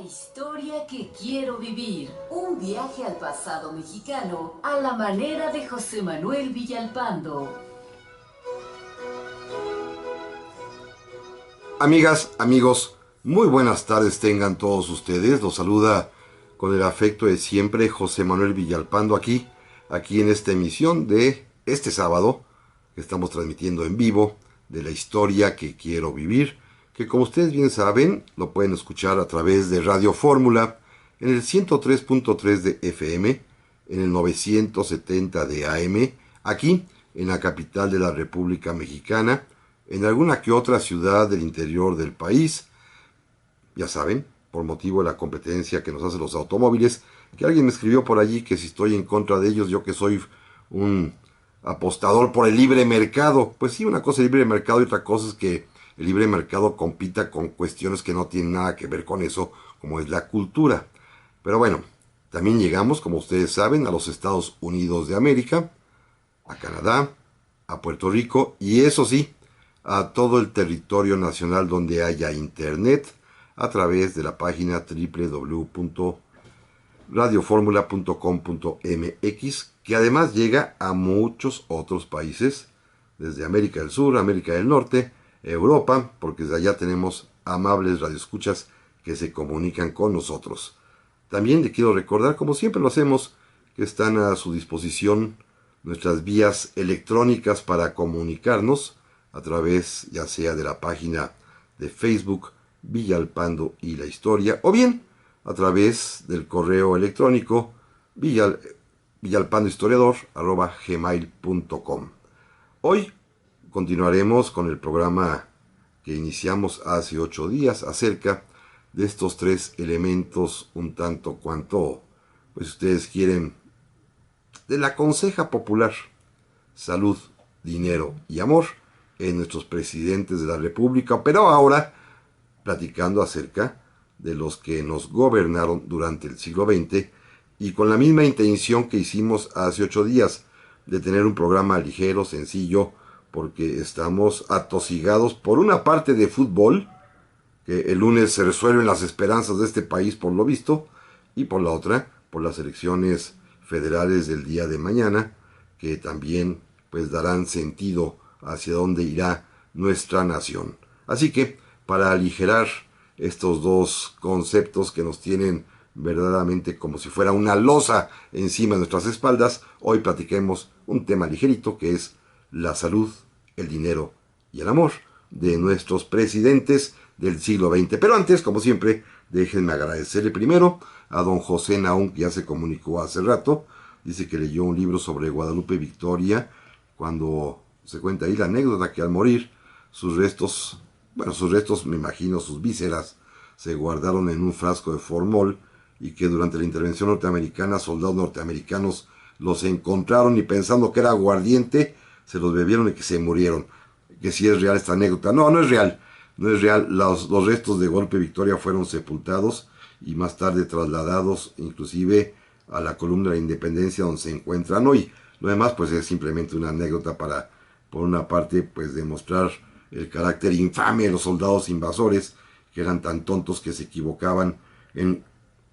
historia que quiero vivir. Un viaje al pasado mexicano a la manera de José Manuel Villalpando. Amigas, amigos, muy buenas tardes tengan todos ustedes. Los saluda con el afecto de siempre José Manuel Villalpando aquí en esta emisión de este sábado que estamos transmitiendo en vivo de la historia que quiero vivir, que como ustedes bien saben lo pueden escuchar a través de Radio Fórmula en el 103.3 de FM, en el 970 de AM, aquí en la capital de la República Mexicana, en alguna que otra ciudad del interior del país, ya saben, por motivo de la competencia que nos hacen los automóviles, que alguien me escribió por allí que si estoy en contra de ellos, yo que soy un apostador por el libre mercado. Pues sí, una cosa es el libre mercado y otra cosa es que el libre mercado compita con cuestiones que no tienen nada que ver con eso, como es la cultura. Pero bueno, también llegamos, como ustedes saben, a los Estados Unidos de América, a Canadá, a Puerto Rico y eso sí, a todo el territorio nacional donde haya internet a través de la página www.radioformula.com.mx, que además llega a muchos otros países, desde América del Sur, América del Norte, Europa, porque desde allá tenemos amables radioescuchas que se comunican con nosotros. También le quiero recordar, como siempre lo hacemos, que están a su disposición nuestras vías electrónicas para comunicarnos a través ya sea de la página de Facebook Villalpando y la Historia, o bien a través del correo electrónico villalpandohistoriador@gmail.com. Hoy continuaremos con el programa que iniciamos hace 8 días acerca de estos 3 elementos un tanto cuanto, pues ustedes quieren, de la conseja popular: salud, dinero y amor en nuestros presidentes de la República, pero ahora platicando acerca de los que nos gobernaron durante el siglo XX y con la misma intención que hicimos hace 8 días, de tener un programa ligero, sencillo, porque estamos atosigados por una parte de fútbol, que el lunes se resuelven las esperanzas de este país por lo visto, y por la otra, por las elecciones federales del día de mañana, que también pues darán sentido hacia dónde irá nuestra nación. Así que, para aligerar estos dos conceptos que nos tienen verdaderamente como si fuera una losa encima de nuestras espaldas, hoy platiquemos un tema ligerito que es la salud, el dinero y el amor de nuestros presidentes del siglo XX. Pero antes, como siempre, déjenme agradecerle primero a don José Naum, que ya se comunicó hace rato. Dice que leyó un libro sobre Guadalupe Victoria, cuando se cuenta ahí la anécdota que al morir sus restos me imagino, sus vísceras, se guardaron en un frasco de formol y que durante la intervención norteamericana soldados norteamericanos los encontraron y pensando que era aguardiente se los bebieron y que se murieron. Que si es real esta anécdota. No, no es real. No es real. Los restos de Guadalupe Victoria fueron sepultados y más tarde trasladados inclusive a la columna de la Independencia donde se encuentran hoy. Lo demás pues es simplemente una anécdota para, por una parte, pues demostrar el carácter infame de los soldados invasores, que eran tan tontos que se equivocaban en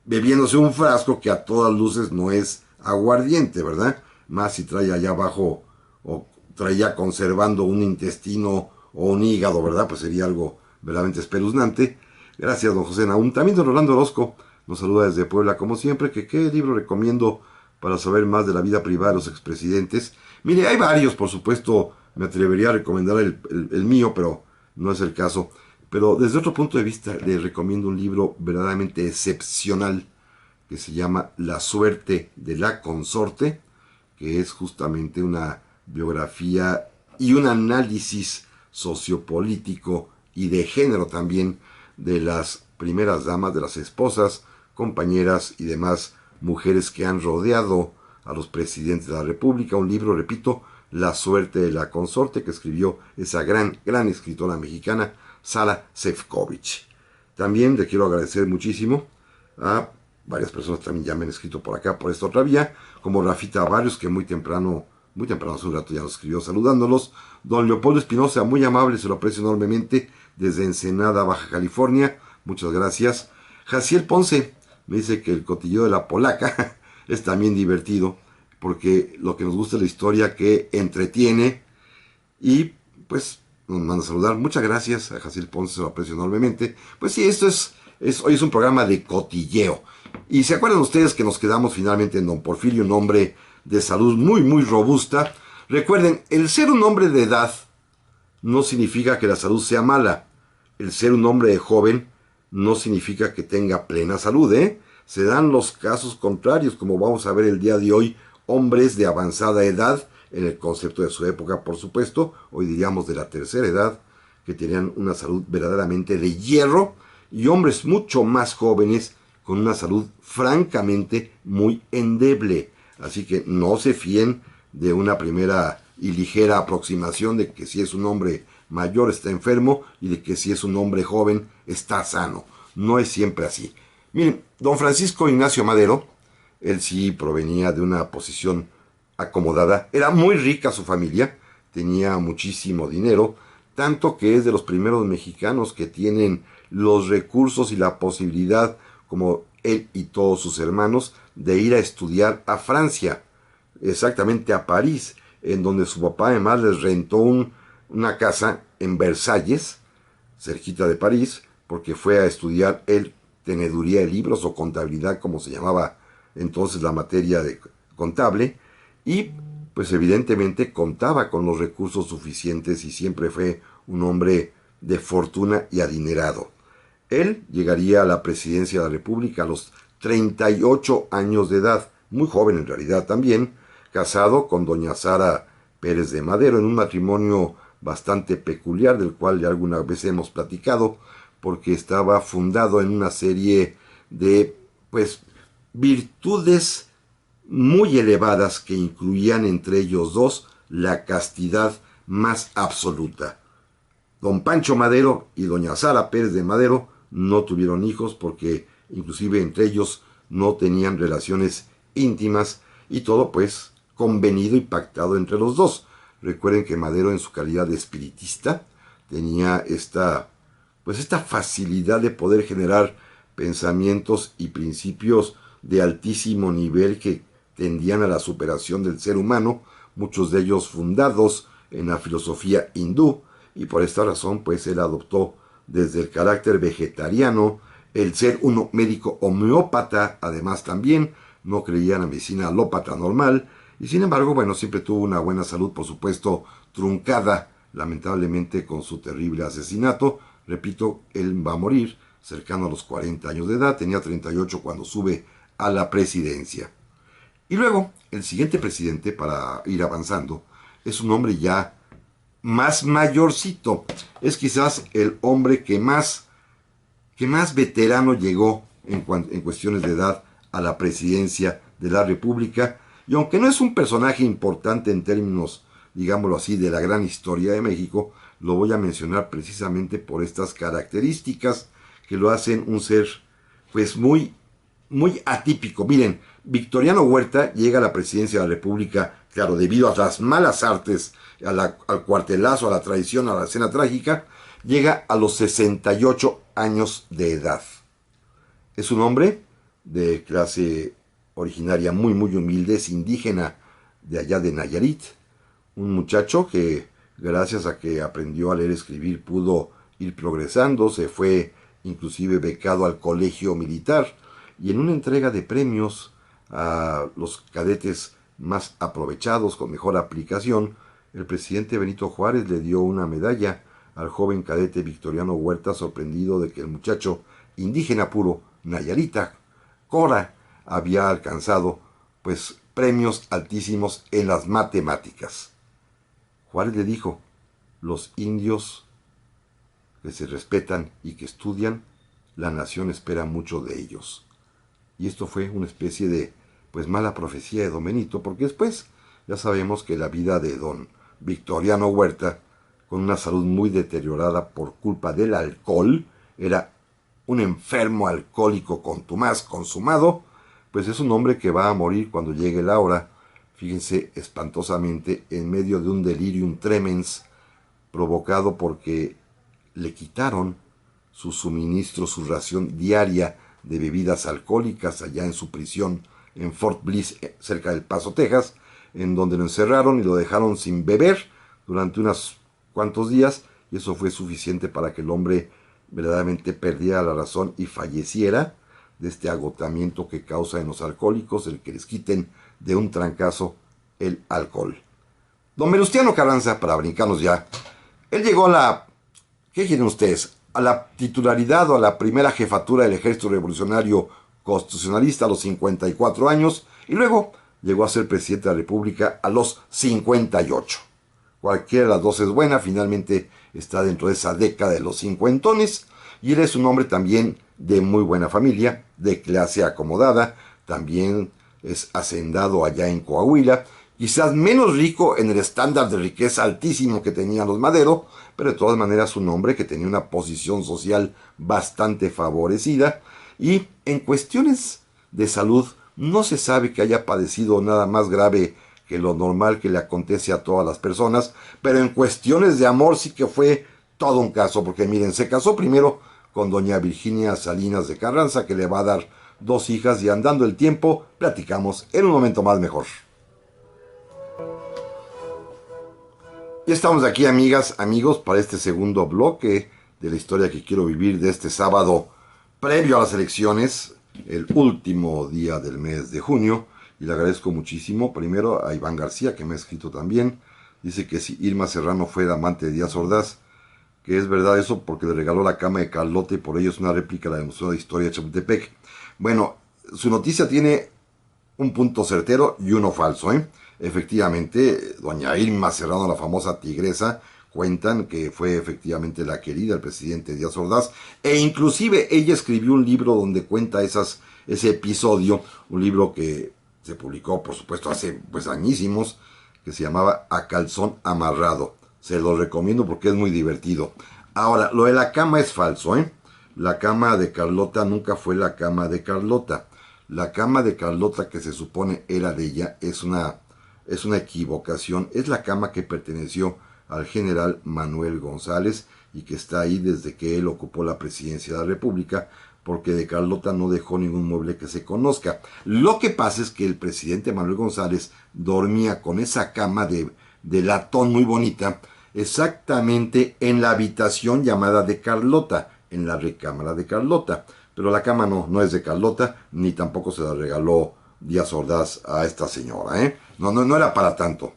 bebiéndose un frasco que a todas luces no es aguardiente, ¿verdad? Más si trae allá abajo o traía conservando un intestino o un hígado, ¿verdad? Pues sería algo verdaderamente espeluznante. Gracias, don José Naum. También don Orlando Orozco nos saluda desde Puebla, como siempre, que qué libro recomiendo para saber más de la vida privada de los expresidentes. Mire, hay varios, por supuesto, me atrevería a recomendar el mío, pero no es el caso. Pero desde otro punto de vista, le recomiendo un libro verdaderamente excepcional que se llama La suerte de la consorte, que es justamente una biografía y un análisis sociopolítico y de género también de las primeras damas, de las esposas, compañeras y demás mujeres que han rodeado a los presidentes de la República. Un libro, repito, La suerte de la consorte, que escribió esa gran escritora mexicana, Sara Sefcovic. También le quiero agradecer muchísimo a varias personas también ya me han escrito por acá, por esta otra vía, como Rafita Barrios, que muy temprano hace un rato ya nos escribió saludándolos. Don Leopoldo Espinosa, muy amable, se lo aprecio enormemente, desde Ensenada, Baja California, muchas gracias. Jaciel Ponce me dice que el cotilleo de la polaca es también divertido, porque lo que nos gusta es la historia que entretiene. Y pues nos manda a saludar. Muchas gracias a Jaciel Ponce, se lo aprecio enormemente. Pues sí, hoy es un programa de cotilleo. Y se acuerdan ustedes que nos quedamos finalmente en don Porfirio, un hombre de salud muy, muy robusta. Recuerden, el ser un hombre de edad no significa que la salud sea mala. El ser un hombre joven no significa que tenga plena salud, ¿eh? Se dan los casos contrarios, como vamos a ver el día de hoy, hombres de avanzada edad, en el concepto de su época, por supuesto, hoy diríamos de la tercera edad, que tenían una salud verdaderamente de hierro, y hombres mucho más jóvenes con una salud francamente muy endeble. Así que no se fíen de una primera y ligera aproximación de que si es un hombre mayor está enfermo y de que si es un hombre joven está sano. No es siempre así. Miren, don Francisco Ignacio Madero, él sí provenía de una posición acomodada, era muy rica su familia, tenía muchísimo dinero, tanto que es de los primeros mexicanos que tienen los recursos y la posibilidad, como él y todos sus hermanos, de ir a estudiar a Francia, exactamente a París, en donde su papá además les rentó una casa en Versalles, cerquita de París, porque fue a estudiar él teneduría de libros o contabilidad, como se llamaba entonces la materia de contable, y pues evidentemente contaba con los recursos suficientes y siempre fue un hombre de fortuna y adinerado. Él llegaría a la presidencia de la República a los 38 años de edad, muy joven en realidad también, casado con doña Sara Pérez de Madero en un matrimonio bastante peculiar, del cual ya alguna vez hemos platicado, porque estaba fundado en una serie de pues virtudes muy elevadas que incluían entre ellos dos la castidad más absoluta. Don Pancho Madero y doña Sara Pérez de Madero no tuvieron hijos porque inclusive entre ellos no tenían relaciones íntimas y todo pues convenido y pactado entre los dos. Recuerden que Madero en su calidad de espiritista tenía esta facilidad de poder generar pensamientos y principios de altísimo nivel que tendían a la superación del ser humano, muchos de ellos fundados en la filosofía hindú, y por esta razón pues él adoptó desde el carácter vegetariano, el ser un médico homeópata, además también no creía en la medicina alópata normal, y sin embargo, bueno, siempre tuvo una buena salud, por supuesto, truncada lamentablemente con su terrible asesinato. Repito, él va a morir cercano a los 40 años de edad, tenía 38 cuando sube a la presidencia. Y luego, el siguiente presidente, para ir avanzando, es un hombre ya más mayorcito. Es quizás el hombre que más veterano llegó en cuestiones de edad a la presidencia de la República. Y aunque no es un personaje importante en términos, digámoslo así, de la gran historia de México, lo voy a mencionar precisamente por estas características que lo hacen un ser pues muy, muy atípico. Miren, Victoriano Huerta llega a la presidencia de la República, claro, debido a las malas artes, al cuartelazo, a la traición, a la escena trágica, llega a los 68 años de edad. Es un hombre de clase originaria muy, muy humilde, es indígena de allá de Nayarit, un muchacho que gracias a que aprendió a leer y escribir pudo ir progresando, se fue inclusive becado al colegio militar y en una entrega de premios a los cadetes más aprovechados con mejor aplicación, el presidente Benito Juárez le dio una medalla al joven cadete Victoriano Huerta, sorprendido de que el muchacho indígena puro, Nayarita, Cora, había alcanzado pues premios altísimos en las matemáticas. Juárez le dijo: los indios que se respetan y que estudian, la nación espera mucho de ellos. Y esto fue una especie de pues mala profecía de don Benito, porque después ya sabemos que la vida de don Victoriano Huerta, con una salud muy deteriorada por culpa del alcohol, era un enfermo alcohólico contumaz, consumado, pues es un hombre que va a morir cuando llegue la hora, fíjense, espantosamente, en medio de un delirium tremens provocado porque le quitaron su suministro, su ración diaria de bebidas alcohólicas allá en su prisión en Fort Bliss, cerca del Paso, Texas, en donde lo encerraron y lo dejaron sin beber durante unos cuantos días, y eso fue suficiente para que el hombre verdaderamente perdiera la razón y falleciera de este agotamiento que causa en los alcohólicos el que les quiten de un trancazo el alcohol. Don Venustiano Carranza, para brincarnos ya, él llegó a la, ¿qué quieren ustedes? A la titularidad o a la primera jefatura del Ejército Revolucionario Constitucionalista a los 54 años, y luego llegó a ser presidente de la República a los 58. Cualquiera de las dos es buena, finalmente está dentro de esa década de los cincuentones, y él es un hombre también de muy buena familia, de clase acomodada, también es hacendado allá en Coahuila, quizás menos rico en el estándar de riqueza altísimo que tenían los Madero, pero de todas maneras un hombre que tenía una posición social bastante favorecida, y en cuestiones de salud no se sabe que haya padecido nada más grave que lo normal que le acontece a todas las personas, pero en cuestiones de amor sí que fue todo un caso, porque miren, se casó primero con doña Virginia Salinas de Carranza, que le va a dar 2 hijas, y andando el tiempo, platicamos en un momento más mejor. Y estamos aquí, amigas, amigos, para este segundo bloque de la historia que quiero vivir de este sábado previo a las elecciones, el último día del mes de junio, y le agradezco muchísimo, primero a Iván García, que me ha escrito también, dice que si Irma Serrano fue el amante de Díaz Ordaz, que es verdad eso porque le regaló la cama de Carlota y por ello es una réplica del Museo de Historia de Chapultepec. Bueno, su noticia tiene un punto certero y uno falso, ¿eh? Efectivamente, doña Irma Serrano, la famosa tigresa, cuentan que fue efectivamente la querida del presidente Díaz Ordaz, e inclusive ella escribió un libro donde cuenta ese episodio, un libro que se publicó, por supuesto, hace añísimos, que se llamaba A Calzón Amarrado. Se lo recomiendo porque es muy divertido. Ahora, lo de la cama es falso, ¿eh? La cama de Carlota nunca fue la cama de Carlota. La cama de Carlota, que se supone era de ella, es una equivocación. Es la cama que perteneció al general Manuel González y que está ahí desde que él ocupó la presidencia de la República, porque de Carlota no dejó ningún mueble que se conozca. Lo que pasa es que el presidente Manuel González dormía con esa cama de latón muy bonita, exactamente en la habitación llamada de Carlota, en la recámara de Carlota. Pero la cama no es de Carlota, ni tampoco se la regaló Díaz Ordaz a esta señora, ¿eh? No era para tanto.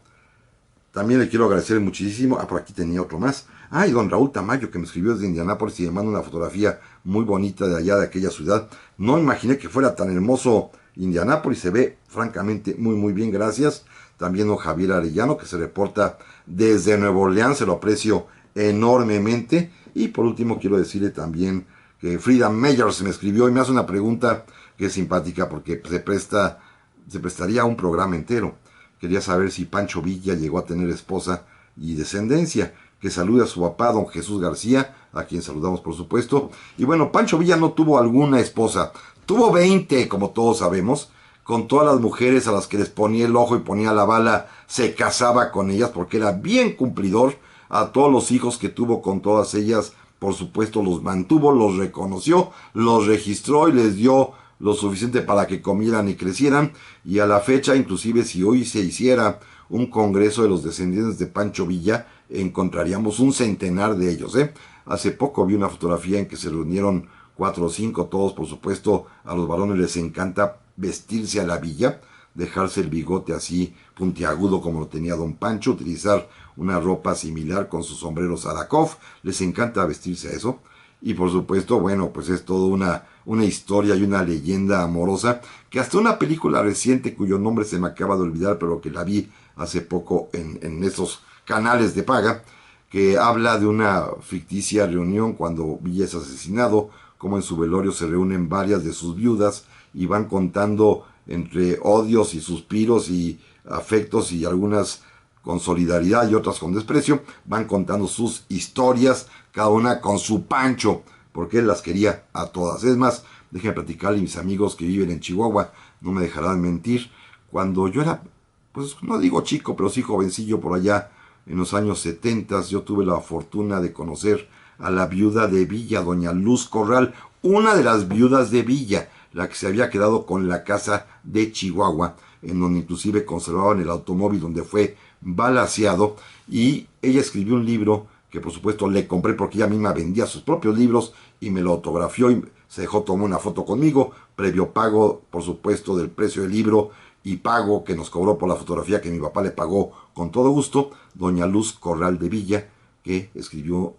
También le quiero agradecer muchísimo. Por aquí tenía otro más. Y don Raúl Tamayo, que me escribió desde Indianápolis y me manda una fotografía muy bonita de allá, de aquella ciudad. No imaginé que fuera tan hermoso Indianápolis. Se ve francamente muy, muy bien, gracias. También don Javier Arellano, que se reporta desde Nueva Orleans. Se lo aprecio enormemente. Y por último, quiero decirle también que Frida Meyers me escribió y me hace una pregunta que es simpática porque se prestaría a un programa entero. Quería saber si Pancho Villa llegó a tener esposa y descendencia. Que salude a su papá, don Jesús García, a quien saludamos por supuesto. Y bueno, Pancho Villa no tuvo alguna esposa. Tuvo 20, como todos sabemos. Con todas las mujeres a las que les ponía el ojo y ponía la bala, se casaba con ellas porque era bien cumplidor. A todos los hijos que tuvo con todas ellas, por supuesto, los mantuvo, los reconoció, los registró y les dio lo suficiente para que comieran y crecieran. Y a la fecha, inclusive si hoy se hiciera un congreso de los descendientes de Pancho Villa, encontraríamos un centenar de ellos, ¿eh? Hace poco vi una fotografía en que se reunieron 4 o 5, todos por supuesto, a los varones les encanta vestirse a la Villa, dejarse el bigote así puntiagudo como lo tenía don Pancho, utilizar una ropa similar con sus sombreros Arakov, les encanta vestirse a eso. Y por supuesto, bueno, pues es toda una historia y una leyenda amorosa, que hasta una película reciente cuyo nombre se me acaba de olvidar, pero que la vi hace poco en esos canales de paga, que habla de una ficticia reunión cuando Villa es asesinado, como en su velorio se reúnen varias de sus viudas y van contando entre odios y suspiros y afectos y algunas con solidaridad y otras con desprecio, van contando sus historias, cada una con su Pancho, porque él las quería a todas. Es más, déjenme platicarle a mis amigos que viven en Chihuahua, no me dejarán mentir, cuando yo era, pues no digo chico, pero sí jovencillo por allá, en los años 70, yo tuve la fortuna de conocer a la viuda de Villa, doña Luz Corral, una de las viudas de Villa, la que se había quedado con la casa de Chihuahua, en donde inclusive conservaban el automóvil donde fue balaceado, y ella escribió un libro que por supuesto le compré porque ella misma vendía sus propios libros y me lo autografió y se dejó tomar una foto conmigo, previo pago por supuesto del precio del libro y pago que nos cobró por la fotografía que mi papá le pagó con todo gusto, doña Luz Corral de Villa, que escribió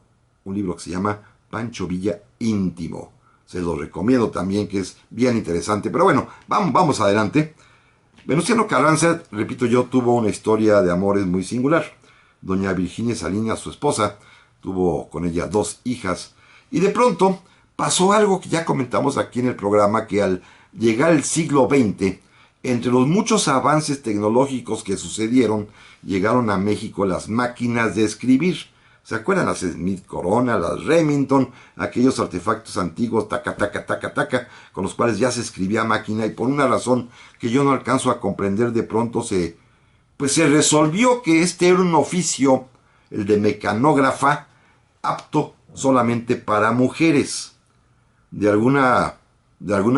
un libro que se llama Pancho Villa Íntimo. Se lo recomiendo también, que es bien interesante. Pero bueno, vamos adelante. Venustiano Carranza, repito yo, tuvo una historia de amores muy singular. Doña Virginia Salinas, su esposa, tuvo con ella 2 hijas. Y de pronto pasó algo que ya comentamos aquí en el programa, que al llegar el siglo XX, entre los muchos avances tecnológicos que sucedieron, llegaron a México las máquinas de escribir. ¿Se acuerdan? Las Smith Corona, las Remington, aquellos artefactos antiguos, taca, taca, taca, taca, con los cuales ya se escribía a máquina, y por una razón que yo no alcanzo a comprender, de pronto se resolvió que este era un oficio, el de mecanógrafa, apto solamente para mujeres. De alguna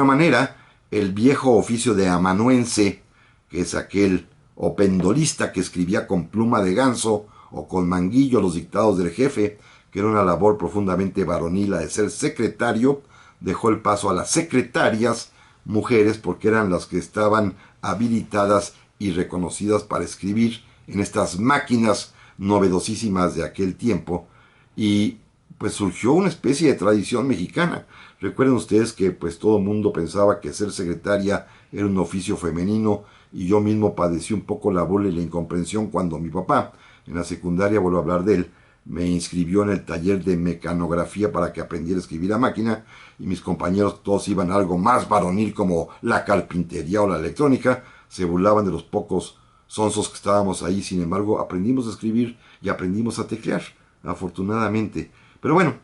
manera, el viejo oficio de amanuense, que es aquel o pendolista que escribía con pluma de ganso o con manguillo los dictados del jefe, que era una labor profundamente varonil, la de ser secretario, dejó el paso a las secretarias mujeres, porque eran las que estaban habilitadas y reconocidas para escribir en estas máquinas novedosísimas de aquel tiempo, y pues surgió una especie de tradición mexicana. Recuerden ustedes que pues todo el mundo pensaba que ser secretaria era un oficio femenino, y yo mismo padecí un poco la burla y la incomprensión cuando mi papá, en la secundaria, vuelvo a hablar de él, me inscribió en el taller de mecanografía para que aprendiera a escribir a máquina, y mis compañeros todos iban a algo más varonil como la carpintería o la electrónica, se burlaban de los pocos sonsos que estábamos ahí. Sin embargo, aprendimos a escribir y aprendimos a teclear, afortunadamente. Pero bueno,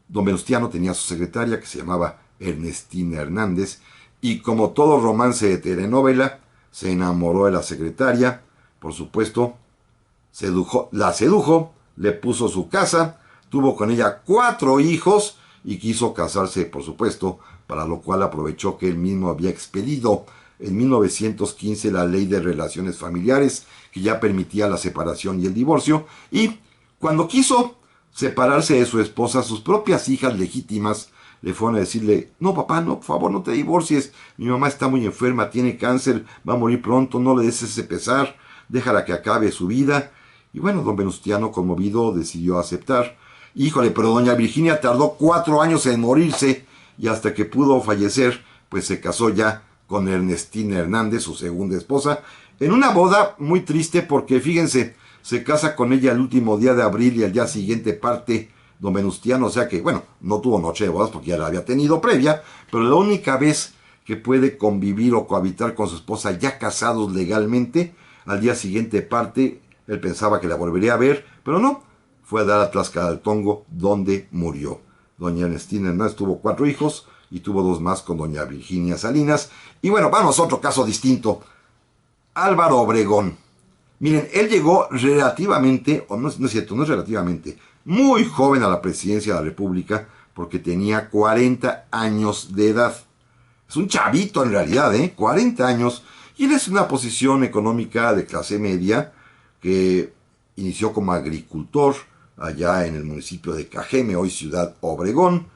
don Venustiano tenía su secretaria, que se llamaba Ernestina Hernández, y como todo romance de telenovela, se enamoró de la secretaria, por supuesto, la sedujo, le puso su casa, tuvo con ella 4 hijos y quiso casarse, por supuesto, para lo cual aprovechó que él mismo había expedido en 1915 la Ley de Relaciones Familiares, que ya permitía la separación y el divorcio, y cuando quiso separarse de su esposa, sus propias hijas legítimas le fueron a decirle: no, papá, no, por favor, no te divorcies, mi mamá está muy enferma, tiene cáncer, va a morir pronto, no le des ese pesar, déjala que acabe su vida. Y bueno, don Venustiano, conmovido, decidió aceptar. Híjole, pero doña Virginia tardó 4 años en morirse, y hasta que pudo fallecer, pues se casó ya con Ernestina Hernández, su segunda esposa, en una boda muy triste, porque fíjense, se casa con ella el último día de abril y al día siguiente parte don Venustiano, o sea que, bueno, no tuvo noche de bodas porque ya la había tenido previa, pero la única vez que puede convivir o cohabitar con su esposa ya casados legalmente, al día siguiente parte. Él pensaba que la volvería a ver, pero no, fue a dar a Tlaxcaltongo, donde murió. Doña Ernestina Hernández tuvo 4 hijos y tuvo 2 más con doña Virginia Salinas. Y bueno, vamos a otro caso distinto. Álvaro Obregón. Miren, él llegó relativamente, o no es cierto, no es relativamente, muy joven a la presidencia de la República, porque tenía 40 años de edad. Es un chavito en realidad, 40 años. Y él es una posición económica de clase media, que inició como agricultor allá en el municipio de Cajeme, hoy Ciudad Obregón,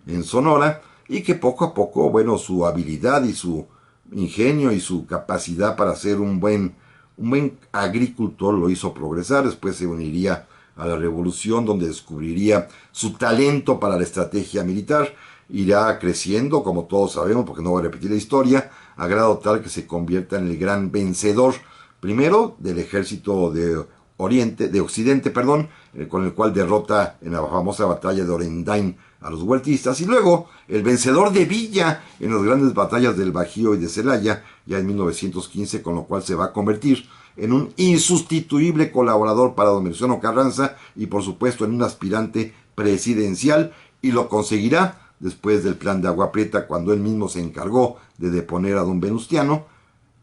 en Sonora, y que poco a poco, bueno, su habilidad y su ingenio y su capacidad para ser un buen agricultor lo hizo progresar. Después se uniría a la revolución, donde descubriría su talento para la estrategia militar. Irá creciendo, como todos sabemos, porque no voy a repetir la historia, a grado tal que se convierta en el gran vencedor, primero del ejército de Occidente, con el cual derrota en la famosa batalla de Orendain a los huertistas, y luego el vencedor de Villa en las grandes batallas del Bajío y de Celaya, ya en 1915, con lo cual se va a convertir en un insustituible colaborador para don Venustiano Carranza, y por supuesto en un aspirante presidencial, y lo conseguirá después del plan de Agua Prieta, cuando él mismo se encargó de deponer a don Venustiano,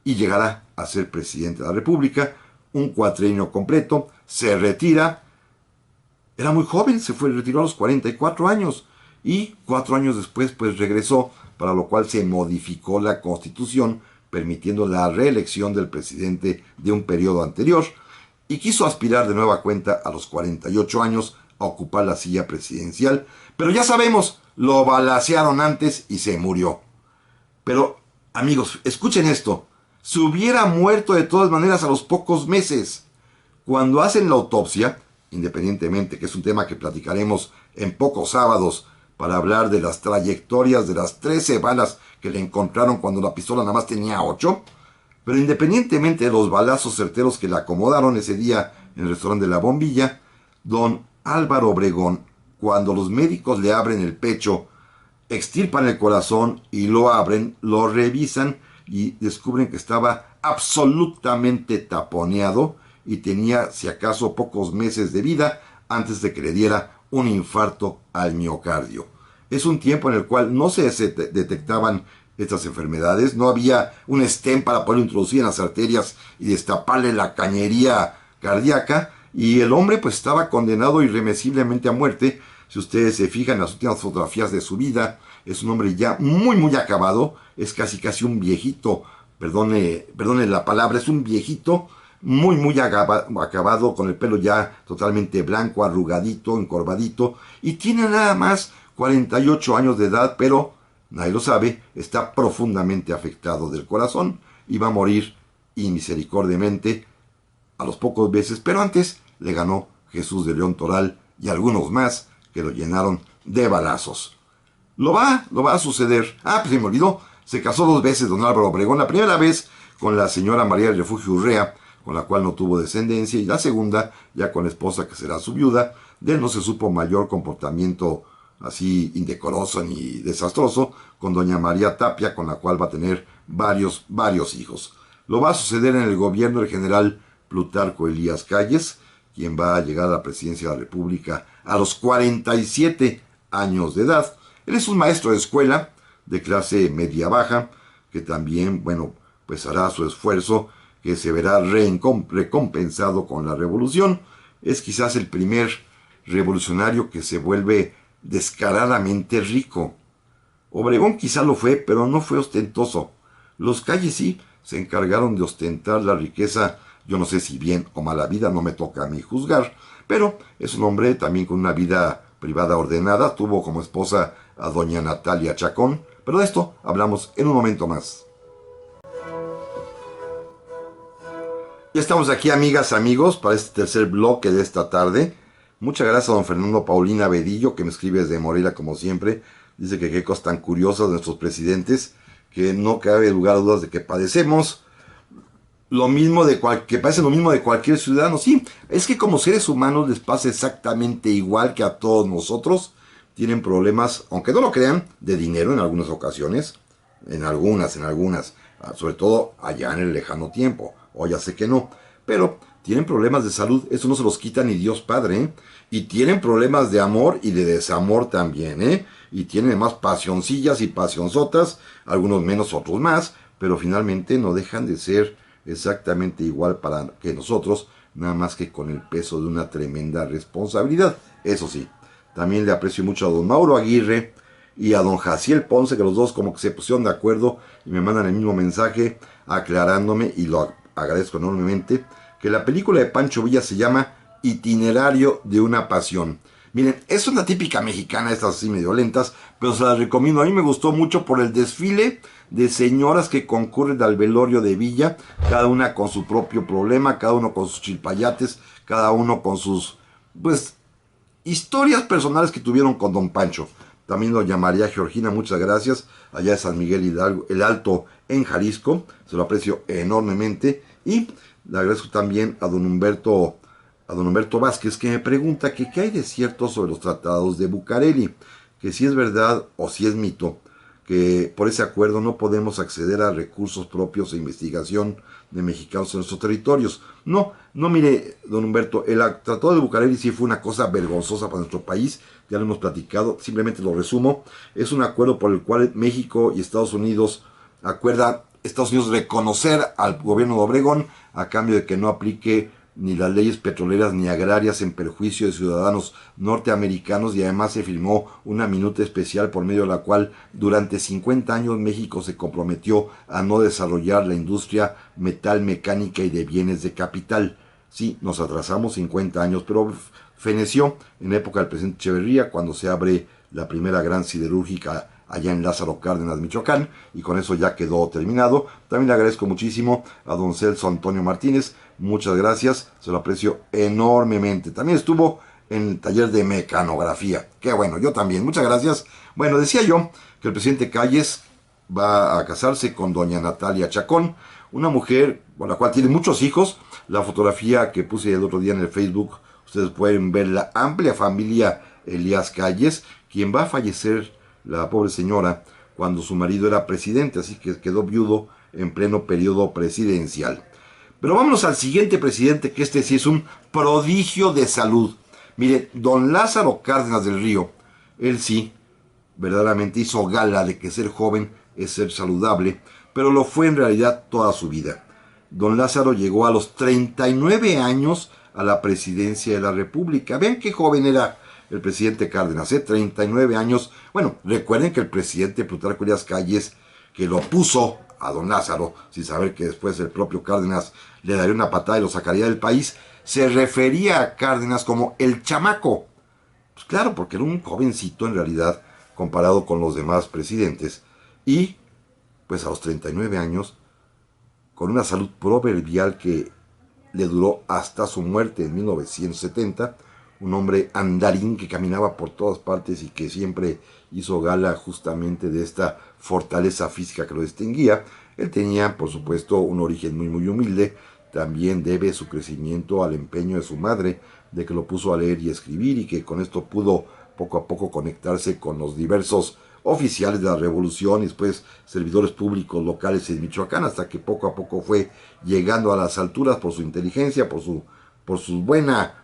y llegará a ser presidente de la República, un cuatrienio completo. Se retira, era muy joven, retiró a los 44 años, y 4 años después pues regresó, para lo cual se modificó la Constitución, permitiendo la reelección del presidente de un periodo anterior, y quiso aspirar de nueva cuenta a los 48 años a ocupar la silla presidencial, pero ya sabemos, lo balacearon antes y se murió. Pero, amigos, escuchen esto, se hubiera muerto de todas maneras a los pocos meses. Cuando hacen la autopsia, independientemente que es un tema que platicaremos en pocos sábados para hablar de las trayectorias de las 13 balas que le encontraron cuando la pistola nada más tenía 8, pero independientemente de los balazos certeros que le acomodaron ese día en el restaurante de La Bombilla, don Álvaro Obregón, cuando los médicos le abren el pecho, extirpan el corazón y lo abren, lo revisan y descubren que estaba absolutamente taponeado y tenía, si acaso, pocos meses de vida antes de que le diera un infarto al miocardio. Es un tiempo en el cual no se detectaban estas enfermedades, no había un stent para poder introducir en las arterias y destaparle la cañería cardíaca, y el hombre pues estaba condenado irremisiblemente a muerte. Si ustedes se fijan en las últimas fotografías de su vida, es un hombre ya muy acabado, es casi un viejito, perdone la palabra, es un viejito muy acabado, con el pelo ya totalmente blanco, arrugadito, encorvadito, y tiene nada más 48 años de edad, pero nadie lo sabe, está profundamente afectado del corazón y va a morir inmisericordiamente a los pocos meses, pero antes le ganó Jesús de León Toral y algunos más que lo llenaron de balazos. Lo va a suceder. Pues se me olvidó, se casó 2 veces don Álvaro Obregón, la primera vez con la señora María del Refugio Urrea, con la cual no tuvo descendencia, y la segunda ya con la esposa que será su viuda. De él no se supo mayor comportamiento así indecoroso ni desastroso, con doña María Tapia, con la cual va a tener varios hijos. Lo va a suceder en el gobierno del general Plutarco Elías Calles, quien va a llegar a la presidencia de la República a los 47 años de edad. Él es un maestro de escuela de clase media-baja, que también, pues hará su esfuerzo, que se verá recompensado con la revolución. Es quizás el primer revolucionario que se vuelve descaradamente rico. Obregón quizá lo fue, pero no fue ostentoso. Los Calles sí se encargaron de ostentar la riqueza, yo no sé si bien o mala vida, no me toca a mí juzgar, pero es un hombre también con una vida privada ordenada. Tuvo como esposa a doña Natalia Chacón, pero de esto hablamos en un momento más. Ya estamos aquí, amigas, amigos, para este tercer bloque de esta tarde. Muchas gracias a don Fernando Paulina Bedillo, que me escribe desde Morelia como siempre. Dice que qué cosas tan curiosas de nuestros presidentes, que no cabe lugar a dudas de que padecemos lo mismo que parece lo mismo de cualquier ciudadano. Sí, es que como seres humanos les pasa exactamente igual que a todos nosotros. Tienen problemas, aunque no lo crean, de dinero en algunas ocasiones, en algunas, sobre todo allá en el lejano tiempo. O ya sé que no, pero tienen problemas de salud, eso no se los quita ni Dios Padre, ¿eh? Y tienen problemas de amor y de desamor también, ¿eh? Y tienen además pasioncillas y pasionzotas, algunos menos, otros más, pero finalmente no dejan de ser exactamente igual para que nosotros, nada más que con el peso de una tremenda responsabilidad. Eso sí, también le aprecio mucho a don Mauro Aguirre y a don Jaciel Ponce, que los dos como que se pusieron de acuerdo y me mandan el mismo mensaje aclarándome, y lo agradezco enormemente, que la película de Pancho Villa se llama Itinerario de una Pasión. Miren, es una típica mexicana, estas así medio lentas, pero se las recomiendo. A mí me gustó mucho por el desfile de señoras que concurren al velorio de Villa, cada una con su propio problema, cada uno con sus chilpayates, cada uno con sus, historias personales que tuvieron con don Pancho. También lo llamaría Georgina, muchas gracias, allá de San Miguel Hidalgo, el Alto, en Jalisco, se lo aprecio enormemente. Y le agradezco también a don Humberto Vázquez, que me pregunta que qué hay de cierto sobre los tratados de Bucareli, que si es verdad o si es mito, que por ese acuerdo no podemos acceder a recursos propios e investigación de mexicanos en nuestros territorios. No, mire, don Humberto, el Tratado de Bucareli sí fue una cosa vergonzosa para nuestro país, ya lo hemos platicado, simplemente lo resumo. Es un acuerdo por el cual México y Estados Unidos reconocer al gobierno de Obregón a cambio de que no aplique ni las leyes petroleras ni agrarias en perjuicio de ciudadanos norteamericanos, y además se firmó una minuta especial por medio de la cual durante 50 años México se comprometió a no desarrollar la industria metal mecánica y de bienes de capital. Sí, nos atrasamos 50 años, pero feneció en época del presidente Echeverría, cuando se abre la primera gran siderúrgica allá en Lázaro Cárdenas, Michoacán, y con eso ya quedó terminado. También le agradezco muchísimo a don Celso Antonio Martínez, muchas gracias, se lo aprecio enormemente. También estuvo en el taller de mecanografía, qué bueno, yo también, muchas gracias. Bueno, decía yo que el presidente Calles va a casarse con doña Natalia Chacón, una mujer con la cual tiene muchos hijos. La fotografía que puse el otro día en el Facebook, ustedes pueden ver la amplia familia Elías Calles, quien va a fallecer, la pobre señora, cuando su marido era presidente, así que quedó viudo en pleno periodo presidencial. Pero vámonos al siguiente presidente, que este sí es un prodigio de salud. Mire, don Lázaro Cárdenas del Río, él sí, verdaderamente hizo gala de que ser joven es ser saludable, pero lo fue en realidad toda su vida. Don Lázaro llegó a los 39 años a la presidencia de la República. Vean qué joven era el presidente Cárdenas, 39 años. Bueno, recuerden que el presidente Plutarco Elías Calles, que lo puso a don Lázaro, sin saber que después el propio Cárdenas le daría una patada y lo sacaría del país, se refería a Cárdenas como el chamaco. Pues claro, porque era un jovencito en realidad, comparado con los demás presidentes. Y, pues a los 39 años, con una salud proverbial que le duró hasta su muerte en 1970, un hombre andarín que caminaba por todas partes y que siempre hizo gala justamente de esta fortaleza física que lo distinguía. Él tenía, por supuesto, un origen muy humilde. También debe su crecimiento al empeño de su madre, de que lo puso a leer y escribir, y que con esto pudo poco a poco conectarse con los diversos oficiales de la revolución y después servidores públicos locales en Michoacán, hasta que poco a poco fue llegando a las alturas por su inteligencia, por su buena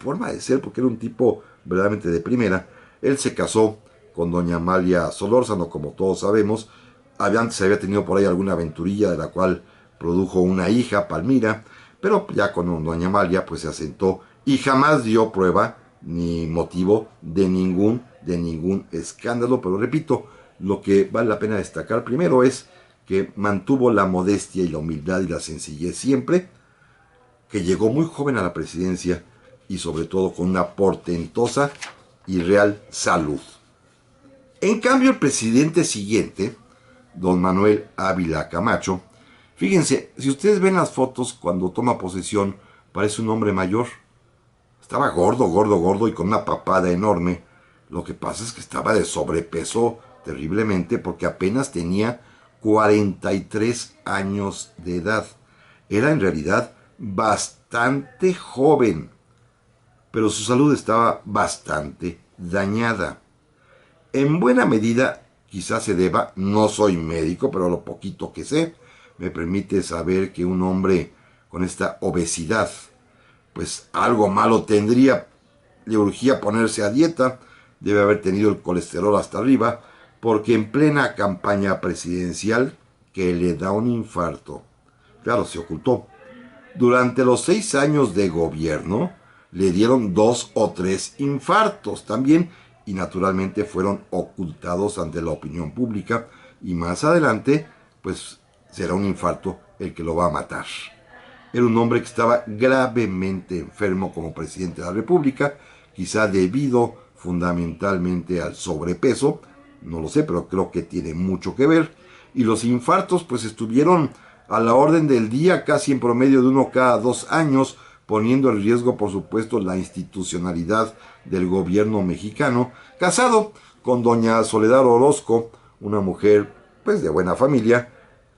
forma de ser, porque era un tipo verdaderamente de primera. Él se casó con doña Amalia Solórzano, como todos sabemos. Antes había tenido por ahí alguna aventurilla de la cual produjo una hija, Palmira, pero ya con doña Amalia pues se asentó y jamás dio prueba ni motivo de ningún escándalo. Pero repito, lo que vale la pena destacar primero es que mantuvo la modestia y la humildad y la sencillez siempre, que llegó muy joven a la presidencia y sobre todo con una portentosa y real salud. En cambio, el presidente siguiente, don Manuel Ávila Camacho, fíjense, si ustedes ven las fotos cuando toma posesión, parece un hombre mayor. Estaba gordo y con una papada enorme. Lo que pasa es que estaba de sobrepeso terriblemente, porque apenas tenía 43 años de edad. Era en realidad bastante joven, pero su salud estaba bastante dañada. En buena medida, quizás se deba, no soy médico, pero lo poquito que sé me permite saber que un hombre con esta obesidad, pues algo malo tendría. Le urgía ponerse a dieta, debe haber tenido el colesterol hasta arriba, porque en plena campaña presidencial que le da un infarto. Claro, se ocultó. Durante los 6 años de gobierno le dieron 2 o 3 infartos también, y naturalmente fueron ocultados ante la opinión pública, y más adelante pues será un infarto el que lo va a matar. Era un hombre que estaba gravemente enfermo como presidente de la República, quizá debido fundamentalmente al sobrepeso, no lo sé, pero creo que tiene mucho que ver. Y los infartos pues estuvieron a la orden del día, casi en promedio de 1 cada 2 años, poniendo en riesgo, por supuesto, la institucionalidad del gobierno mexicano. Casado con doña Soledad Orozco, una mujer pues de buena familia.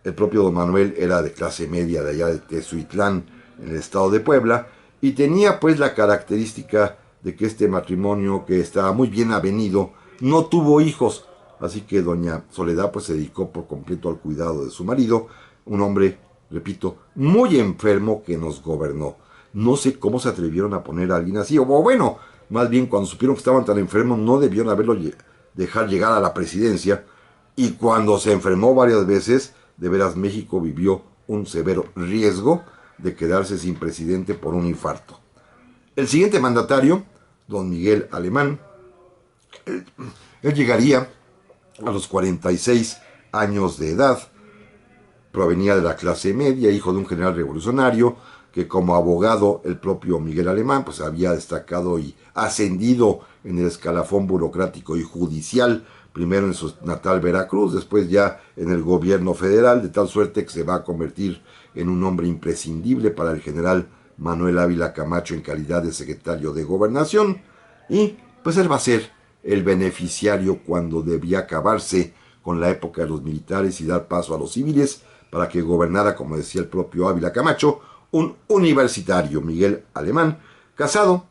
El propio don Manuel era de clase media de allá de Tezuitlán, en el estado de Puebla, y tenía pues la característica de que este matrimonio, que estaba muy bien avenido, no tuvo hijos. Así que doña Soledad pues se dedicó por completo al cuidado de su marido, un hombre, repito, muy enfermo que nos gobernó. No sé cómo se atrevieron a poner a alguien así, o bueno, más bien cuando supieron que estaban tan enfermos no debieron haberlo dejar llegar a la presidencia, y cuando se enfermó varias veces, de veras México vivió un severo riesgo de quedarse sin presidente por un infarto. El siguiente mandatario, don Miguel Alemán, él llegaría a los 46 años de edad. Provenía de la clase media, hijo de un general revolucionario, que como abogado el propio Miguel Alemán pues había destacado y ascendido en el escalafón burocrático y judicial, primero en su natal Veracruz, después ya en el gobierno federal, de tal suerte que se va a convertir en un hombre imprescindible para el general Manuel Ávila Camacho en calidad de secretario de Gobernación, y pues él va a ser el beneficiario cuando debía acabarse con la época de los militares y dar paso a los civiles para que gobernara, como decía el propio Ávila Camacho, un universitario, Miguel Alemán, casado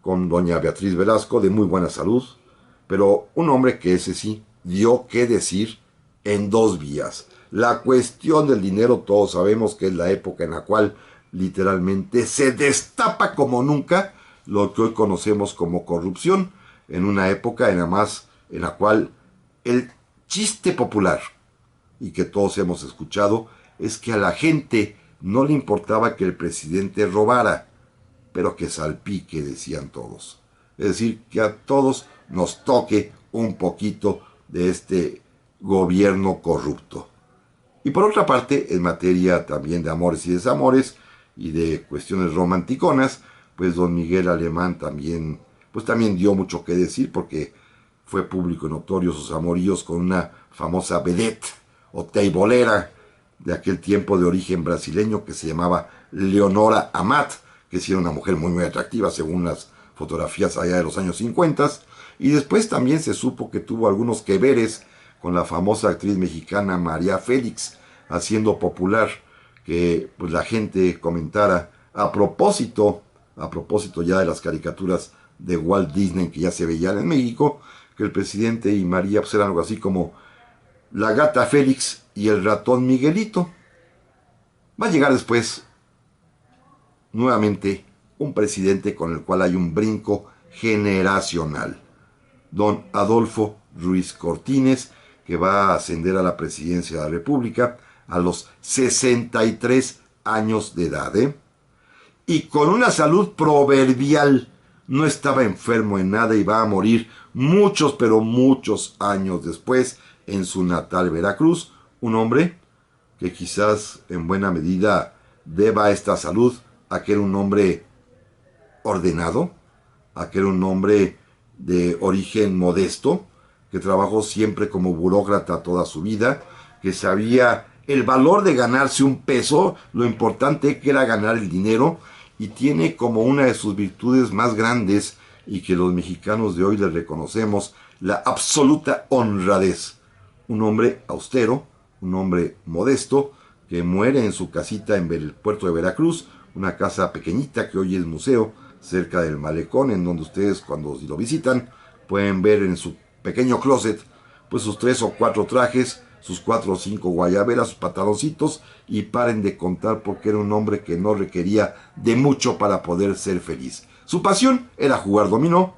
con doña Beatriz Velasco, de muy buena salud, pero un hombre que ese sí dio que decir en dos vías. La cuestión del dinero, todos sabemos que es la época en la cual literalmente se destapa como nunca lo que hoy conocemos como corrupción, en una época en la cual el chiste popular, y que todos hemos escuchado, es que a la gente no le importaba que el presidente robara, pero que salpique, decían todos. Es decir, que a todos nos toque un poquito de este gobierno corrupto. Y por otra parte, en materia también de amores y desamores y de cuestiones romanticonas, pues don Miguel Alemán también dio mucho que decir, porque fue público y notorio sus amoríos con una famosa vedette o teibolera de aquel tiempo de origen brasileño que se llamaba Leonora Amat, que sí era una mujer muy muy atractiva según las fotografías allá de los años 50, y después también se supo que tuvo algunos que veres con la famosa actriz mexicana María Félix, haciendo popular que pues la gente comentara a propósito ya de las caricaturas de Walt Disney que ya se veían en México, que el presidente y María pues eran algo así como la gata Félix y el ratón Miguelito. Va a llegar después nuevamente un presidente con el cual hay un brinco generacional, don Adolfo Ruiz Cortines, que va a ascender a la presidencia de la República a los 63 años de edad, y con una salud proverbial. No estaba enfermo en nada y va a morir muchos, pero muchos años después en su natal Veracruz. Un hombre que quizás en buena medida deba esta salud a que era un hombre ordenado, a que era un hombre de origen modesto, que trabajó siempre como burócrata toda su vida, que sabía el valor de ganarse un peso, lo importante que era ganar el dinero, y tiene como una de sus virtudes más grandes, y que los mexicanos de hoy le reconocemos, la absoluta honradez. Un hombre austero, un hombre modesto, que muere en su casita en el puerto de Veracruz, una casa pequeñita que hoy es museo, cerca del malecón, en donde ustedes cuando lo visitan pueden ver en su pequeño closet pues sus 3 o 4 trajes, sus 4 o 5 guayaberas, sus pantaloncitos, y paren de contar, porque era un hombre que no requería de mucho para poder ser feliz. Su pasión era jugar dominó.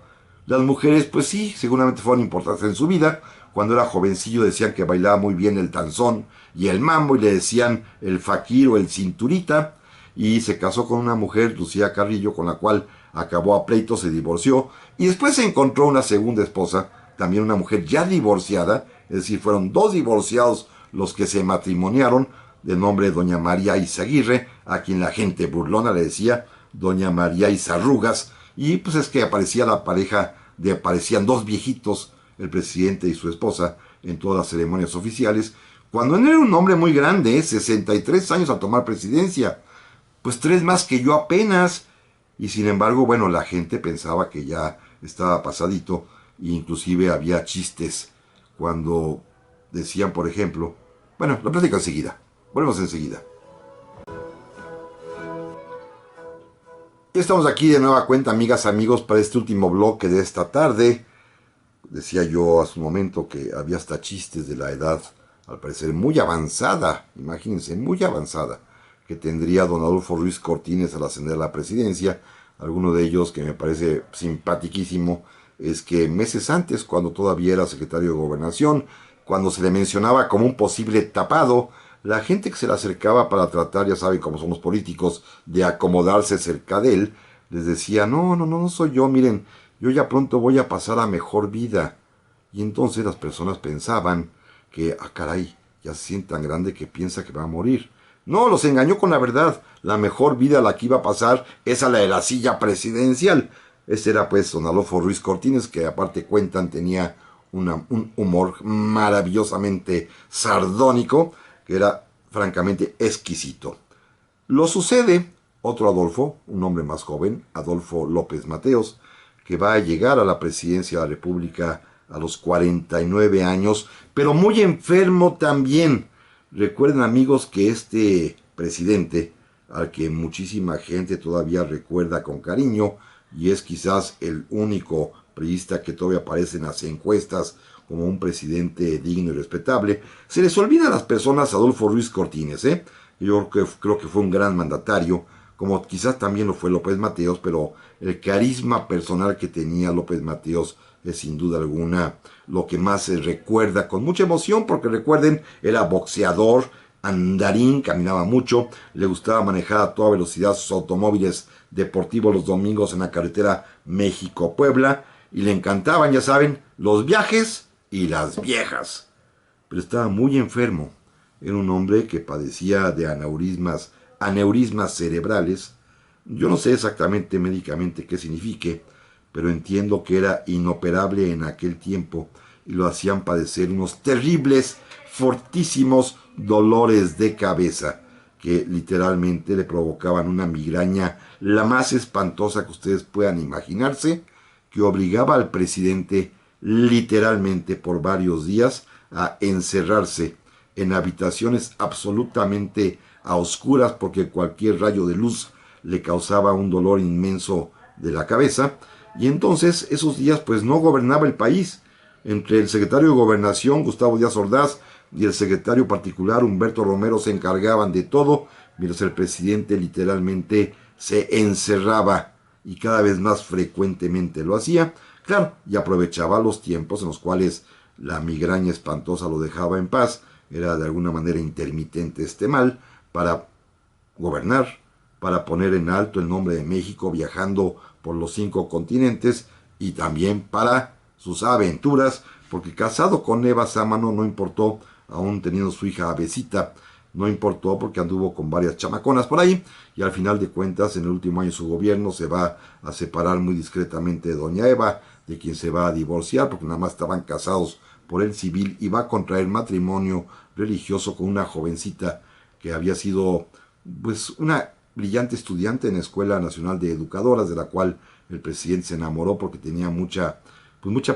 Las mujeres pues sí, seguramente fueron importantes en su vida. Cuando era jovencillo decían que bailaba muy bien el danzón y el mambo, y le decían el faquir o el cinturita, y se casó con una mujer, Lucía Carrillo, con la cual acabó a pleito, se divorció, y después se encontró una segunda esposa, también una mujer ya divorciada, es decir, fueron 2 divorciados los que se matrimoniaron, de nombre doña María Izaguirre, a quien la gente burlona le decía doña María Izarrugas, y pues es que aparecía la pareja, aparecían 2 viejitos, el presidente y su esposa, en todas las ceremonias oficiales, cuando él era un hombre muy grande, 63 años al tomar presidencia, pues 3 más que yo apenas, y sin embargo, bueno, la gente pensaba que ya estaba pasadito, e inclusive había chistes cuando decían, por ejemplo, bueno, lo platico enseguida, volvemos enseguida. Ya estamos aquí de nueva cuenta, amigas, amigos, para este último bloque de esta tarde. Decía yo hace un momento que había hasta chistes de la edad, al parecer muy avanzada, imagínense, muy avanzada, que tendría don Adolfo Ruiz Cortines al ascender a la presidencia. Alguno de ellos que me parece simpaticísimo es que meses antes, cuando todavía era secretario de Gobernación, cuando se le mencionaba como un posible tapado, la gente que se le acercaba para tratar, ya saben cómo son los políticos, de acomodarse cerca de él, les decía, no soy yo, miren, yo ya pronto voy a pasar a mejor vida. Y entonces las personas pensaban que, caray, ya se siente tan grande que piensa que va a morir. No, los engañó con la verdad. La mejor vida a la que iba a pasar es a la de la silla presidencial. Ese era pues don Adolfo Ruiz Cortines, que aparte cuentan tenía un humor maravillosamente sardónico, que era francamente exquisito. Lo sucede otro Adolfo, un hombre más joven, Adolfo López Mateos, que va a llegar a la presidencia de la República a los 49 años, pero muy enfermo también. Recuerden, amigos, que este presidente, al que muchísima gente todavía recuerda con cariño, y es quizás el único priista que todavía aparece en las encuestas como un presidente digno y respetable, se les olvida a las personas Adolfo Ruiz Cortines, ¿eh? Yo creo que fue un gran mandatario, como quizás también lo fue López Mateos, pero el carisma personal que tenía López Mateos es sin duda alguna lo que más se recuerda con mucha emoción, porque recuerden, era boxeador, andarín, caminaba mucho, le gustaba manejar a toda velocidad sus automóviles deportivos los domingos en la carretera México-Puebla, y le encantaban, ya saben, los viajes y las viejas. Pero estaba muy enfermo. Era un hombre que padecía de aneurismas cerebrales. Yo no sé exactamente médicamente qué signifique, pero entiendo que era inoperable en aquel tiempo y lo hacían padecer unos terribles, fortísimos dolores de cabeza que literalmente le provocaban una migraña la más espantosa que ustedes puedan imaginarse, que obligaba al presidente literalmente por varios días a encerrarse en habitaciones absolutamente a oscuras porque cualquier rayo de luz le causaba un dolor inmenso de la cabeza, y entonces esos días pues no gobernaba el país. Entre el secretario de Gobernación, Gustavo Díaz Ordaz, y el secretario particular, Humberto Romero, se encargaban de todo, mientras el presidente literalmente se encerraba, y cada vez más frecuentemente lo hacía, claro, y aprovechaba los tiempos en los cuales la migraña espantosa lo dejaba en paz. Era de alguna manera intermitente este mal, para gobernar, para poner en alto el nombre de México viajando por los 5 continentes, y también para sus aventuras, porque casado con Eva Sámano no importó, aún teniendo su hija Avesita, no importó porque anduvo con varias chamaconas por ahí, y al final de cuentas en el último año de su gobierno se va a separar muy discretamente de doña Eva, de quien se va a divorciar porque nada más estaban casados por el civil, y va a contraer matrimonio religioso con una jovencita que había sido pues una brillante estudiante en la Escuela Nacional de Educadoras, de la cual el presidente se enamoró porque tenía mucha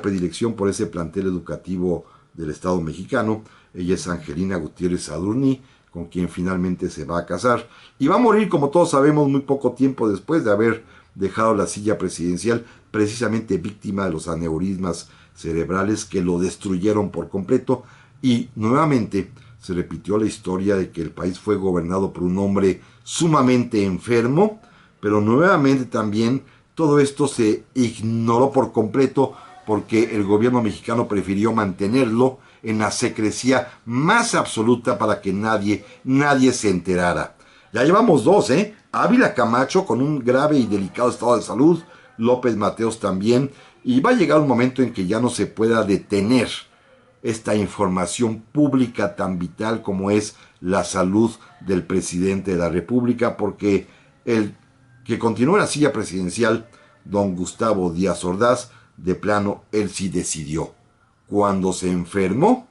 predilección por ese plantel educativo del Estado mexicano. Ella es Angelina Gutiérrez Adurní, con quien finalmente se va a casar, y va a morir, como todos sabemos, muy poco tiempo después de haber dejado la silla presidencial, precisamente víctima de los aneurismas cerebrales que lo destruyeron por completo. Y nuevamente se repitió la historia de que el país fue gobernado por un hombre sumamente enfermo, pero nuevamente también todo esto se ignoró por completo porque el gobierno mexicano prefirió mantenerlo en la secrecía más absoluta para que nadie se enterara. Ya llevamos 2, Ávila Camacho con un grave y delicado estado de salud, López Mateos también, y va a llegar un momento en que ya no se pueda detener esta información pública tan vital como es la salud del presidente de la República, porque el que continúe en la silla presidencial, don Gustavo Díaz Ordaz, de plano, él sí decidió. Cuando se enfermó,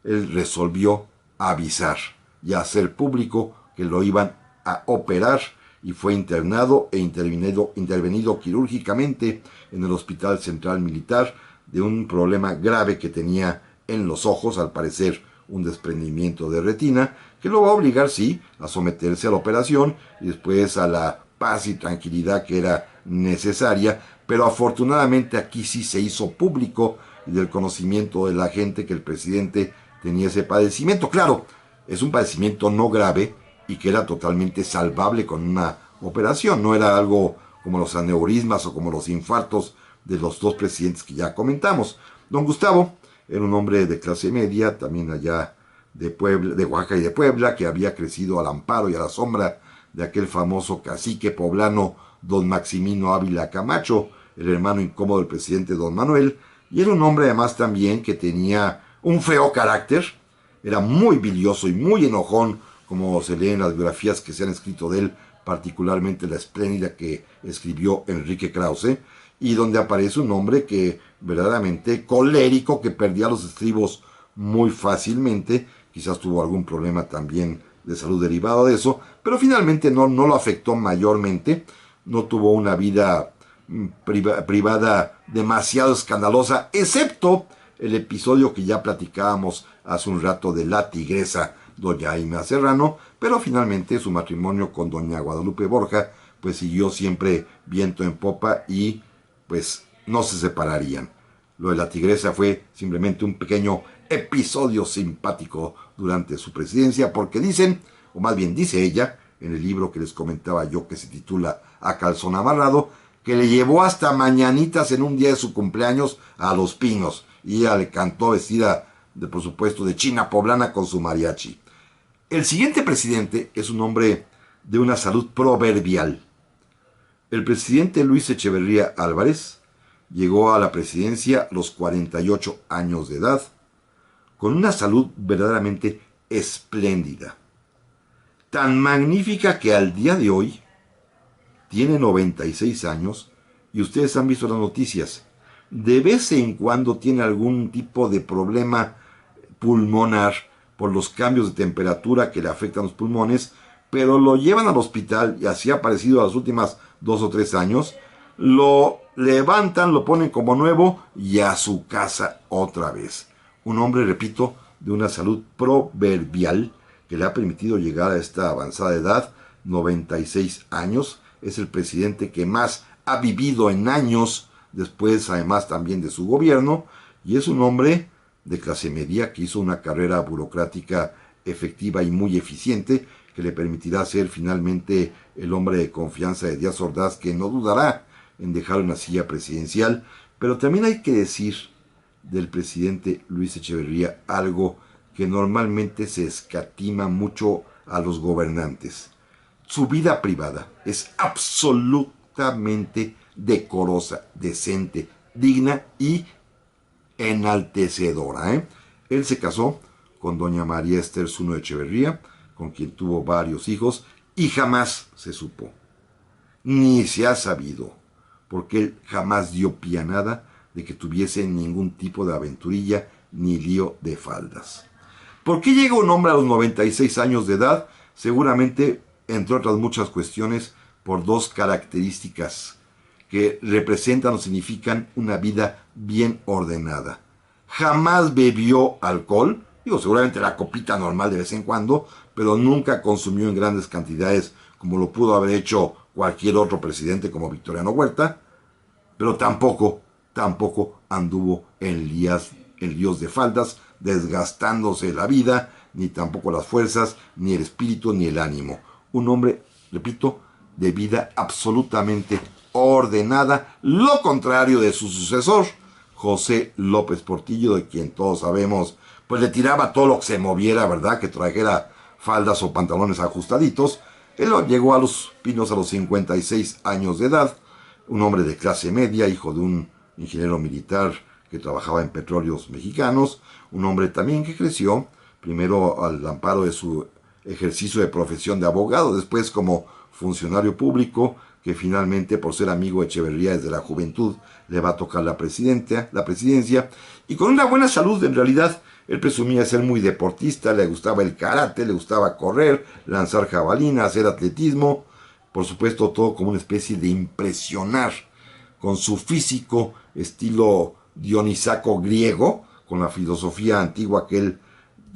él resolvió avisar y hacer público que lo iban a operar, y fue internado e intervenido quirúrgicamente en el Hospital Central Militar de un problema grave que tenía en los ojos, al parecer un desprendimiento de retina, que lo va a obligar, sí, a someterse a la operación y después a la paz y tranquilidad que era necesaria, pero afortunadamente aquí sí se hizo público y del conocimiento de la gente que el presidente tenía ese padecimiento. Claro, es un padecimiento no grave y que era totalmente salvable con una operación, no era algo como los aneurismas o como los infartos de los 2 presidentes que ya comentamos. Don Gustavo era un hombre de clase media, también allá de Puebla, de Oaxaca y de Puebla, que había crecido al amparo y a la sombra de aquel famoso cacique poblano don Maximino Ávila Camacho, el hermano incómodo del presidente don Manuel, y era un hombre además también que tenía un feo carácter, era muy bilioso y muy enojón, como se lee en las biografías que se han escrito de él, particularmente la espléndida que escribió Enrique Krause, y donde aparece un hombre que verdaderamente colérico, que perdía los estribos muy fácilmente, quizás tuvo algún problema también de salud derivado de eso, pero finalmente no lo afectó mayormente, no tuvo una vida privada demasiado escandalosa, excepto el episodio que ya platicábamos hace un rato de la tigresa doña Aimea Serrano, pero finalmente su matrimonio con doña Guadalupe Borja pues siguió siempre viento en popa y pues no se separarían. Lo de la tigresa fue simplemente un pequeño episodio simpático durante su presidencia, porque dicen, o más bien dice ella, en el libro que les comentaba yo que se titula A Calzón Amarrado, que le llevó hasta mañanitas en un día de su cumpleaños a Los Pinos, y ella le cantó vestida, por supuesto, de china poblana con su mariachi. El siguiente presidente es un hombre de una salud proverbial. El presidente Luis Echeverría Álvarez llegó a la presidencia a los 48 años de edad, con una salud verdaderamente espléndida. Tan magnífica que al día de hoy tiene 96 años y ustedes han visto las noticias. De vez en cuando tiene algún tipo de problema pulmonar por los cambios de temperatura que le afectan los pulmones, pero lo llevan al hospital y así ha aparecido a las últimas 2 o 3 años, lo levantan, lo ponen como nuevo y a su casa otra vez. Un hombre, repito, de una salud proverbial que le ha permitido llegar a esta avanzada edad, 96 años. Es el presidente que más ha vivido en años, después además también de su gobierno, y es un hombre de clase media que hizo una carrera burocrática efectiva y muy eficiente, que le permitirá ser finalmente el hombre de confianza de Díaz Ordaz, que no dudará en dejar una silla presidencial. Pero también hay que decir del presidente Luis Echeverría algo que normalmente se escatima mucho a los gobernantes. Su vida privada es absolutamente decorosa, decente, digna y enaltecedora. Él se casó con doña María Esther Zuno Echeverría, con quien tuvo varios hijos, y jamás se supo, ni se ha sabido, porque él jamás dio pie a nada de que tuviese ningún tipo de aventurilla ni lío de faldas. ¿Por qué llega un hombre a los 96 años de edad? Seguramente, entre otras muchas cuestiones, por dos características que representan o significan una vida bien ordenada. Jamás bebió alcohol, seguramente la copita normal de vez en cuando, pero nunca consumió en grandes cantidades como lo pudo haber hecho cualquier otro presidente como Victoriano Huerta, pero tampoco anduvo en líos de faldas, desgastándose la vida, ni tampoco las fuerzas, ni el espíritu, ni el ánimo. Un hombre, repito, de vida absolutamente ordenada, lo contrario de su sucesor, José López Portillo, de quien todos sabemos, pues le tiraba todo lo que se moviera, ¿verdad? Que trajera faldas o pantalones ajustaditos. Él llegó a Los Pinos a los 56 años de edad, un hombre de clase media, hijo de un ingeniero militar que trabajaba en Petróleos Mexicanos, un hombre también que creció, primero al amparo de su ejercicio de profesión de abogado, después como funcionario público, que finalmente por ser amigo de Echeverría desde la juventud le va a tocar la presidencia, y con una buena salud. En realidad él presumía ser muy deportista, le gustaba el karate, le gustaba correr, lanzar jabalina, hacer atletismo, por supuesto todo como una especie de impresionar con su físico estilo dionisaco griego, con la filosofía antigua que él,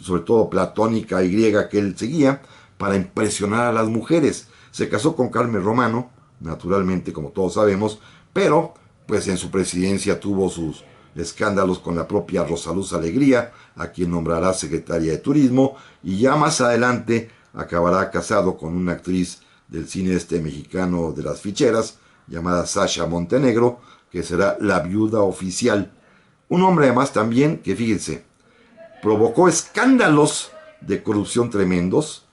sobre todo platónica y griega, que él seguía, para impresionar a las mujeres. Se casó con Carmen Romano, naturalmente, como todos sabemos, pero pues en su presidencia tuvo sus escándalos con la propia Rosaluz Alegría, a quien nombrará secretaria de Turismo, y ya más adelante acabará casado con una actriz del cine mexicano de las ficheras, llamada Sasha Montenegro, que será la viuda oficial. Un hombre además también que, fíjense, provocó escándalos de corrupción tremendos,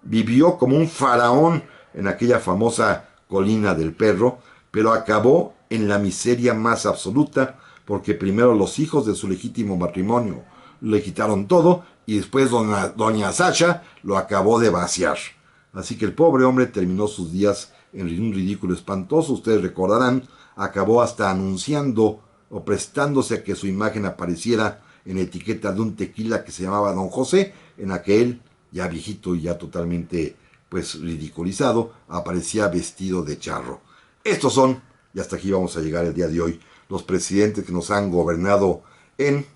vivió como un faraón en aquella famosa colina del perro, pero acabó en la miseria más absoluta, porque primero los hijos de su legítimo matrimonio le quitaron todo y después doña Sacha lo acabó de vaciar. Así que el pobre hombre terminó sus días en un ridículo espantoso. Ustedes recordarán, acabó hasta anunciando o prestándose a que su imagen apareciera en etiqueta de un tequila que se llamaba Don José, en aquel ya viejito y ya totalmente pues ridiculizado, aparecía vestido de charro. Estos son, y hasta aquí vamos a llegar el día de hoy, los presidentes que nos han gobernado en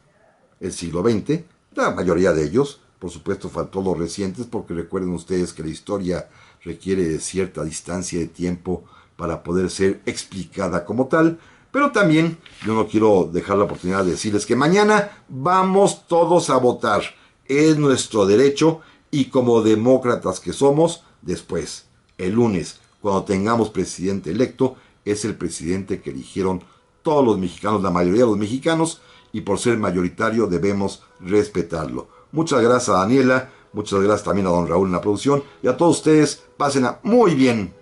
el siglo XX, la mayoría de ellos. Por supuesto faltó los recientes, porque recuerden ustedes que la historia requiere de cierta distancia de tiempo para poder ser explicada como tal. Pero también yo no quiero dejar la oportunidad de decirles que mañana vamos todos a votar. Es nuestro derecho, y como demócratas que somos, después, el lunes, cuando tengamos presidente electo, es el presidente que eligieron todos los mexicanos, la mayoría de los mexicanos, y por ser mayoritario debemos respetarlo. Muchas gracias a Daniela, muchas gracias también a don Raúl en la producción, y a todos ustedes, pásenla muy bien.